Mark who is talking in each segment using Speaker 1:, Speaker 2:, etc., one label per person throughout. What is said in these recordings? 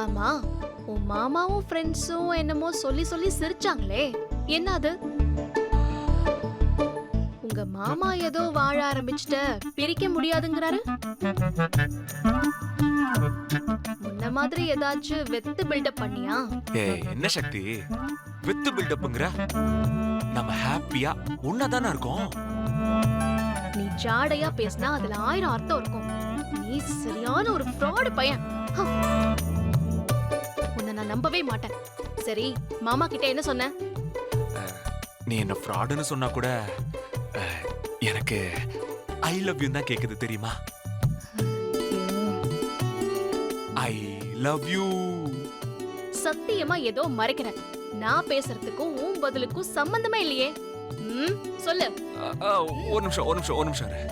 Speaker 1: ஆமா, உன் மாமாவும் ஃப்ரெண்ட்ஸும் என்னமோ சொல்லி சொல்லி சிரிச்சாங்களே, என்ன அது? உங்க மாமா ஏதோ வாழ ஆரம்பிச்சுட்ட பிரிக்க முடியாதுங்கிறாரு. முன்ன மாதிரி ஏதாச்சும் வெத்து பில்டப் பண்ணியா?
Speaker 2: ஏய் என்ன சக்தி வித்து பில்டப்ங்கற? நம்ம ஹாப்பியா ஒண்ணாதானே இருக்கோம்.
Speaker 1: நீ ஜாடையா பேசினா அதுல 1000 அர்த்தம் இருக்கும். நீ சரியான ஒரு ஃப்ராட் பையன். ஹம். உன்னை நான் நம்பவே மாட்டேன். சரி, மாமா கிட்ட என்ன சொன்ன?
Speaker 2: நீ என்ன ஃப்ராடுன்னு சொன்னா கூட எனக்கு ஐ லவ் யூ தான் கேக்குது தெரியுமா? I love you.
Speaker 1: சத்தியமா ஏதோ மறைக்கிற. நான் பேசுறதுக்கும் உன் பதிலுக்கும் சம்பந்தமே இல்லையே. சொல்லு.
Speaker 2: ஒரு நிமிஷம் இரு.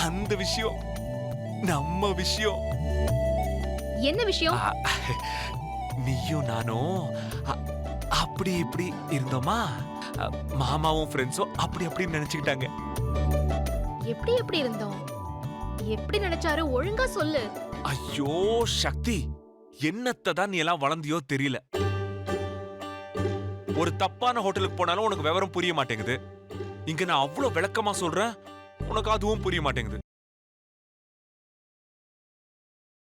Speaker 2: அந்த விஷயம் நம்ம விஷயம்.
Speaker 1: என்ன விஷயம்?
Speaker 2: நீயும் நானும் அப்படி இப்படி இருந்தோமா, மாமாவும் ஃப்ரெண்ட்ஸும் அப்படி அப்படி நினைச்சுக்கிட்டாங்க.
Speaker 1: எப்படி எப்படி இருந்தோம்? எப்படி நினைச்சாரு? ஒழுங்கா சொல்லு.
Speaker 2: ஐயோ சக்தி, என்னத்தை தான் நீ எல்லாம் வளர்ந்தியோ தெரியல. ஒரு தப்பான ஹோட்டலுக்கு போனாலும் உனக்கு விவரம் புரிய மாட்டேங்குது. இங்க நான் அவ்வளவு விளக்கமா சொல்றேன், உனக்கு அதுவும் புரிய மாட்டேங்குது.